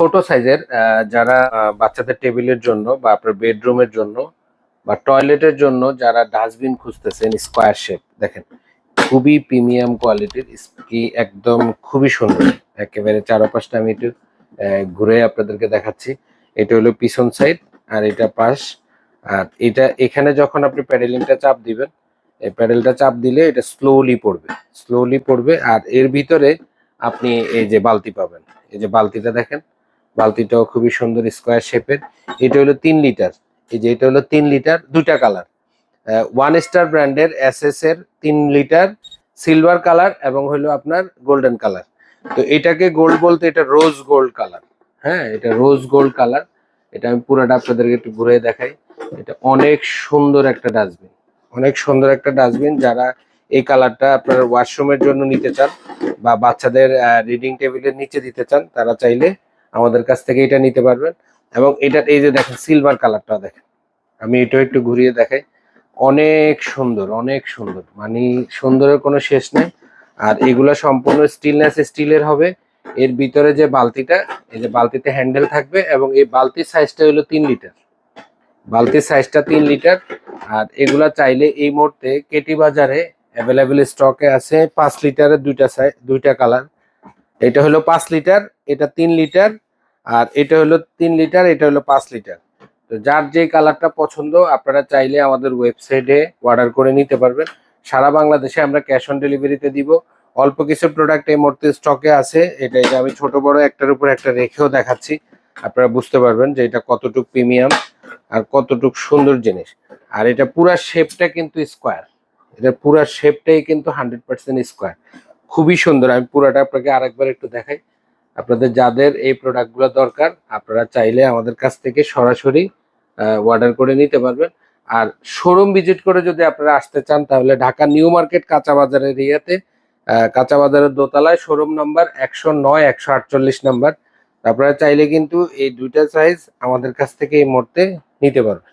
ছোট সাইজের যারা বাচ্চাদের টেবিলের জন্য বা আপনার বেডরুমের জন্য বা টয়লেটের জন্য যারা ডাস্টবিন খুঁজতেছেন স্কোয়ার শেপ দেখেন, খুবই প্রিমিয়াম কোয়ালিটির, কি একদম খুবই সুন্দর। একেবারে চারপাশটা আমি একটু ঘুরে আপনাদেরকে দেখাচ্ছি। এটা হলো পিছন সাইড আর এটা পাশ। আর এটা এখানে যখন আপনি প্যাডেলিংটা চাপ দিবেন, এই প্যাডেলটা চাপ দিলে এটা স্লোলি পড়বে। আর এর ভিতরে আপনি এই যে বালতি পাবেন, এই যে বালতিটা দেখেন, বালতিটাও খুবই সুন্দর স্কোয়ার শেপের। এটা হলো 3 লিটার, এই যে এটা হলো 3 লিটার, দুইটা কালার, ওয়ান স্টার ব্র্যান্ডের এসএস এর 3 লিটার, সিলভার কালার এবং হলো আপনার গোল্ডেন কালার। তো এটাকে গোল্ড বলতে এটা রোজ গোল্ড কালার। হ্যাঁ, এটা রোজ গোল্ড কালার। এটা আমি পুরোটা আপনাদেরকে একটু ঘুরে দেখাই। এটা অনেক সুন্দর একটা ডাস্টবিন, অনেক সুন্দর একটা ডাস্টবিন। যারা এই কালারটা আপনার ওয়াশরুমের জন্য নিতে চান বা বাচ্চাদের রিডিং টেবিলের নিচে দিতে চান, তারা চাইলে আমাদের কাছ থেকে এটা নিতে পারবেন। এবং এটা এই যে দেখেন সিলভার কালারটা দেখেন, আমি এটাও একটু ঘুরিয়ে দেখাই। অনেক সুন্দর, অনেক সুন্দর, মানে সুন্দরের কোনো শেষ নেই। আর এগুলা সম্পূর্ণ স্টিলনেস স্টিলের হবে। এর ভিতরে যে বালতিটা, এই যে বালতিতে হ্যান্ডেল থাকবে এবং এই বালতির সাইজটা হলো 3 লিটার, বালতির সাইজটা 3 লিটার। আর এগুলা চাইলে এই মুহূর্তে কেটি বাজারে অ্যাভেলেবেল স্টকে আছে 5 লিটারের দুইটা কালার। এটা হলো 5 লিটার, এটা 3 লিটার। আর এটা হলো 3 লিটার, এটা হলো 5 লিটার। তো যার যে কালারটা পছন্দ আপনারা চাইলে আমাদের ওয়েবসাইটে অর্ডার করে নিতে পারবেন। সারা বাংলাদেশে আমরা ক্যাশ অন ডেলিভারিতে দিব। অল্প কিছু প্রোডাক্ট এই মুহূর্তে স্টকে আছে। এটা আমি ছোট বড় একটার উপর একটা রেখেও দেখাচ্ছি, আপনারা বুঝতে পারবেন যে এটা কতটুকু প্রিমিয়াম আর কতটুকু সুন্দর জিনিস। আর এটা পুরা শেপটা কিন্তু স্কোয়ার, এটা পুরা শেপটাই কিন্তু 100% স্কোয়ার, খুবই সুন্দর। আমি পুরাটা আপনাকে আরেকবার একটু দেখাই। আপনাদের যাদের এই প্রোডাক্টগুলো দরকার আপনারা চাইলে আমাদের কাছ থেকে সরাসরি অর্ডার করে নিতে পারবেন। আর শোরুম ভিজিট করে যদি আপনারা আসতে চান তাহলে ঢাকা নিউ মার্কেট কাঁচা বাজারের এরিয়াতে, কাঁচা বাজারের দোতলায় শোরুম নাম্বার 109 148 নাম্বার। আপনারা চাইলে কিন্তু এই দুইটা সাইজ আমাদের কাছ থেকে এই মুহূর্তে নিতে পারবেন।